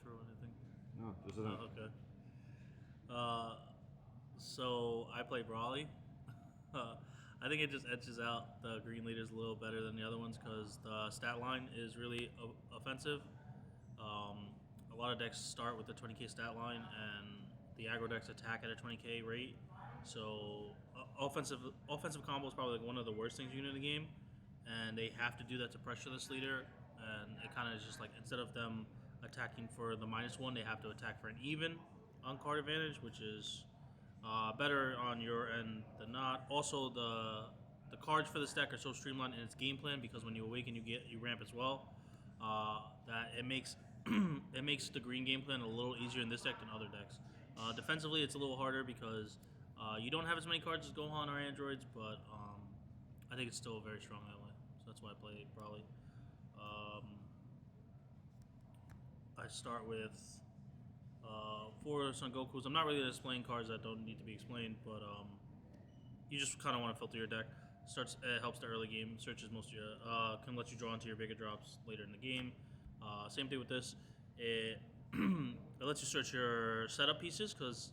or anything? No, just Okay. So I play Brawley. I think it just edges out the green leaders a little better than the other ones because the stat line is really offensive. A lot of decks start with the 20k stat line, and the aggro decks attack at a 20k rate. So offensive combo is probably like one of the worst things you can do in the game, and they have to do that to pressure this leader. And it kind of is just like instead of them attacking for the -1, they have to attack for an even on card advantage, which is better on your end than not. Also, the cards for this deck are so streamlined in its game plan because when you awaken, you ramp as well. That it makes it makes the green game plan a little easier in this deck than other decks. Defensively, it's a little harder because you don't have as many cards as Gohan or androids, but I think it's still very strong that way. So that's why I play it probably. Um, I start with 4 Son Gokus. I'm not really displaying cards that don't need to be explained, but you just kind of want to filter your deck. It helps the early game. Searches most of your can let you draw into your bigger drops later in the game. Same thing with this. It it lets you search your setup pieces because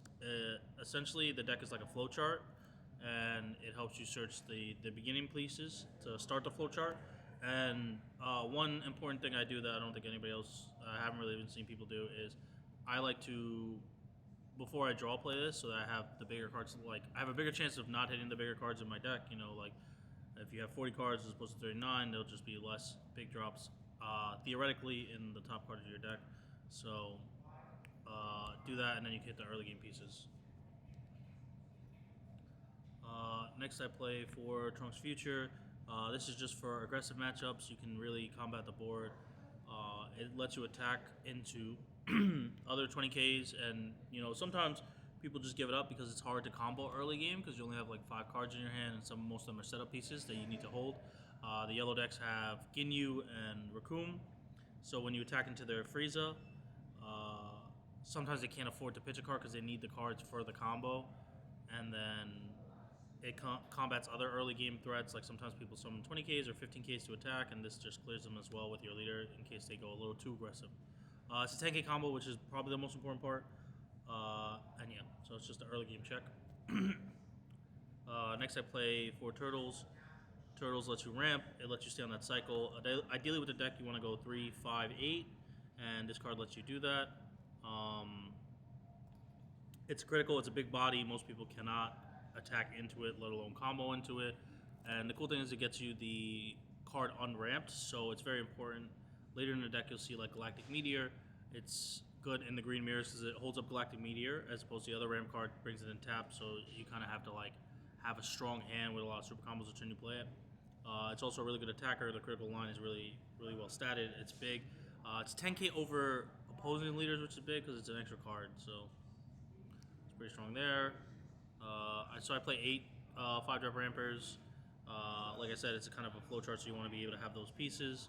essentially the deck is like a flow chart, and it helps you search the beginning pieces to start the flow chart. And one important thing I do that I don't think anybody else, I haven't really even seen people do, is I like to, before I draw play this, so that I have the bigger cards. Like I have a bigger chance of not hitting the bigger cards in my deck. You know, like if you have 40 cards as opposed to 39, there'll just be less big drops theoretically in the top card of your deck. So do that, and then you can hit the early game pieces. Next, I play for Trunks Future. This is just for aggressive matchups. You can really combat the board. It lets you attack into other 20Ks, and you know sometimes people just give it up because it's hard to combo early game because you only have like 5 cards in your hand, and most of them are setup pieces that you need to hold. The yellow decks have Ginyu and Raccoon, so when you attack into their Frieza, sometimes they can't afford to pitch a card because they need the cards for the combo, and then it combats other early game threats, like sometimes people summon 20Ks or 15Ks to attack, and this just clears them as well with your leader in case they go a little too aggressive. It's a 10K combo, which is probably the most important part. And yeah, so it's just an early game check. Next, I play 4 Turtles. Turtles lets you ramp. It lets you stay on that cycle. Ideally, with the deck, you want to go 3, 5, 8, and this card lets you do that. It's critical. It's a big body. Most people cannot attack into it, let alone combo into it. And the cool thing is it gets you the card unramped, so it's very important. Later in the deck, you'll see like Galactic Meteor. It's good in the green mirrors because it holds up Galactic Meteor as opposed to the other ramp card brings it in tap. So you kind of have to like have a strong hand with a lot of super combos to turn you play it. It's also a really good attacker. The critical line is really well statted. It's big. It's 10K over opposing leaders, which is big because it's an extra card. So it's pretty strong there. So I play 8 5-drop rampers. Like I said, it's a kind of a flowchart, so you want to be able to have those pieces.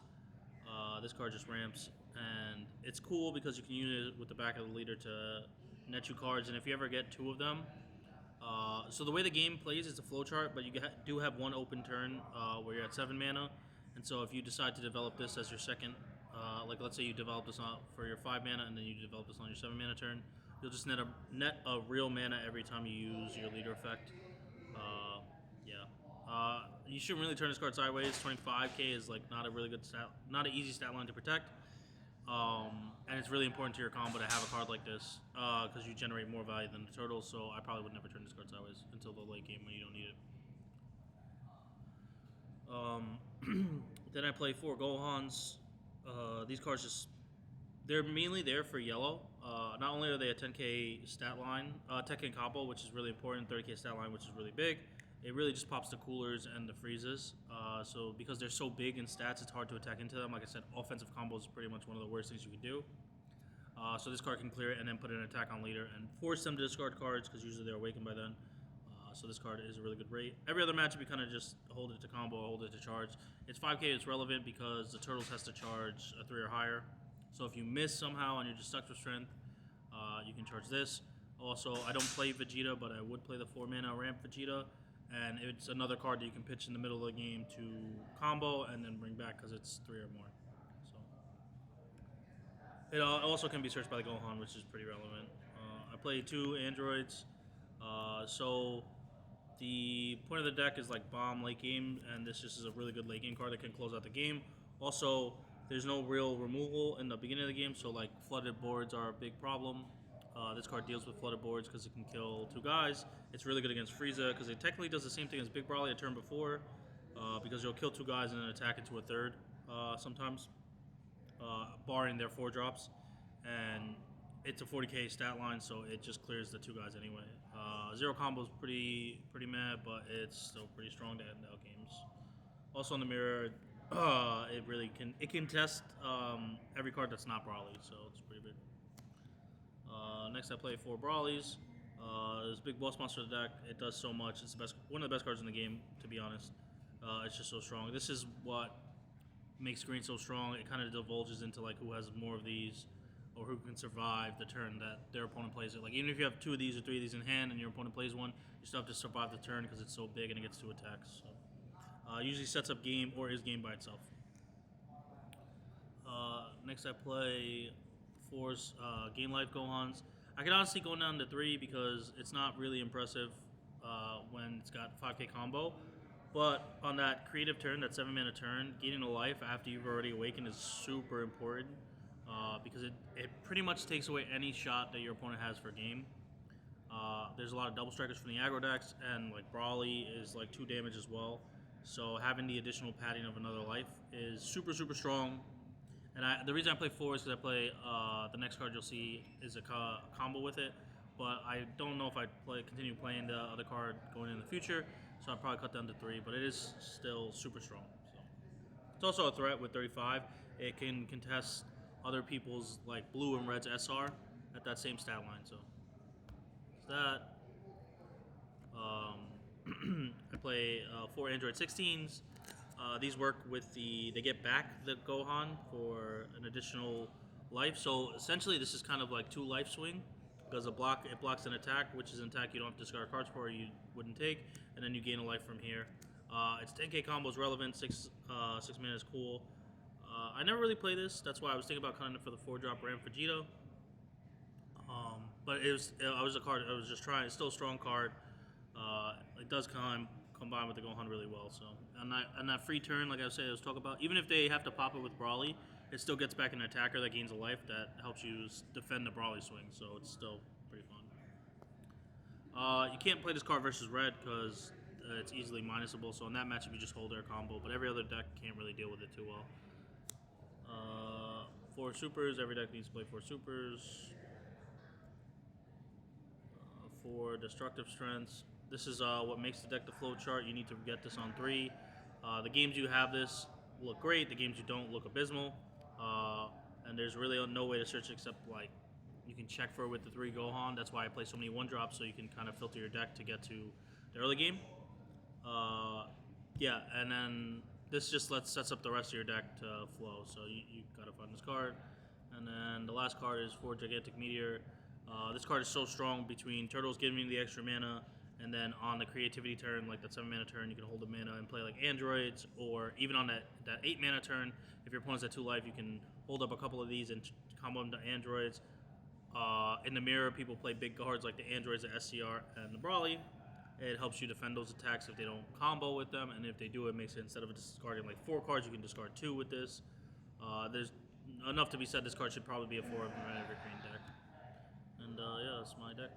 This card just ramps, and it's cool because you can use it with the back of the leader to net you cards, and if you ever get 2 of them, so the way the game plays is a flowchart, but you do have one open turn where you're at 7 mana, and so if you decide to develop this as your second, like let's say you develop this for your 5 mana, and then you develop this on your 7 mana turn, you'll just net a real mana every time you use your leader effect. Yeah. You shouldn't really turn this card sideways. 25k is like not a really good not an easy stat line to protect. And it's really important to your combo to have a card like this because you generate more value than the turtles. So I probably would never turn this card sideways until the late game when you don't need it. Then I play 4 Gohans. These cards they're mainly there for yellow. Not only are they a 10k stat line, 10k combo, which is really important, 30k stat line, which is really big. It really just pops the coolers and the freezes. So because they're so big in stats, it's hard to attack into them. Like I said, offensive combos is pretty much one of the worst things you can do. So this card can clear it and then put an attack on leader and force them to discard cards because usually they're awakened by then. So this card is a really good rate. Every other matchup you kind of just hold it to combo, hold it to charge. It's 5k, it's relevant because the turtles has to charge a 3 or higher. So if you miss somehow and you're just stuck for strength, you can charge this. Also, I don't play Vegeta, but I would play the 4 mana ramp Vegeta. And it's another card that you can pitch in the middle of the game to combo and then bring back because it's 3 or more. So It also can be searched by the Gohan, which is pretty relevant. I play 2 androids, so the point of the deck is like bomb late game, and this just is a really good late game card that can close out the game. Also, there's no real removal in the beginning of the game, so like flooded boards are a big problem. This card deals with flooded boards because it can kill 2 guys. It's really good against Frieza because it technically does the same thing as Big Broly a turn before, because you'll kill 2 guys and then attack into a third sometimes, barring their 4 drops. And it's a 40k stat line, so it just clears the 2 guys anyway. Zero combo is pretty mad, but it's still pretty strong to end out games. Also on the mirror, it can test every card that's not Brawly, so it's pretty big. Next, I play 4 Brawlies. This big boss monster deck. It does so much. It's one of the best cards in the game, to be honest. It's just so strong. This is what makes green so strong. It kind of divulges into like who has more of these, or who can survive the turn that their opponent plays it. Like even if you have 2 of these or 3 of these in hand and your opponent plays one, you still have to survive the turn because it's so big and it gets 2 attacks. So usually sets up game or is game by itself. Next I play 4 game life Gohans. I can honestly go down to 3 because it's not really impressive when it's got 5k combo. But on that creative turn, that 7-mana turn, gaining a life after you've already awakened is super important because it pretty much takes away any shot that your opponent has for game. There's a lot of double strikers from the aggro decks, and like Brawly is like 2 damage as well. So having the additional padding of another life is super strong. And the reason I play 4 is because I play the next card you'll see is a combo with it. But I don't know if I continue playing the other card going in the future, so I'll probably cut down to 3. But it is still super strong. So it's also a threat with 35. It can contest other people's like blue and red's SR at that same stat line. So it's that. I play 4 Android 16s. These work with they get back the Gohan for an additional life. So essentially, this is kind of like 2 life swing because it blocks an attack, which is an attack you don't have to discard cards for, or you wouldn't take, and then you gain a life from here. Its 10k combo is relevant. 6 mana is cool. I never really play this. That's why I was thinking about cutting it for the 4-drop Ram Vegeta. But it was a card. I was just trying. It's still a strong card. It does combine with the Gohan really well. So on that free turn, like I was talking about, even if they have to pop it with Brawly, it still gets back an attacker that gains a life that helps you defend the Brawly swing. So it's still pretty fun. You can't play this card versus red because it's easily minusable. So in that matchup, you just hold their combo. But every other deck can't really deal with it too well. 4 supers. Every deck needs to play 4 supers. 4 destructive strengths. This is what makes the deck the flow chart. You need to get this on 3. The games you have this look great. The games you don't look abysmal. And there's really no way to search except like you can check for it with the 3 Gohan. That's why I play so many 1-drops, so you can kind of filter your deck to get to the early game. Yeah, and then this just sets up the rest of your deck to flow. So you gotta find this card. And then the last card is 4 Gigantic Meteor. This card is so strong between Turtles giving you the extra mana, and then on the creativity turn, like that 7-mana turn, you can hold a mana and play like androids, or even on that 8-mana turn, if your opponent's at 2 life, you can hold up a couple of these and combo them to androids. In the mirror, people play big cards like the androids, the SCR, and the Brawly. It helps you defend those attacks if they don't combo with them, and if they do, it makes it, instead of discarding like 4 cards, you can discard 2 with this. There's enough to be said, this card should probably be a 4 of the red evergreen deck. And yeah, that's my deck.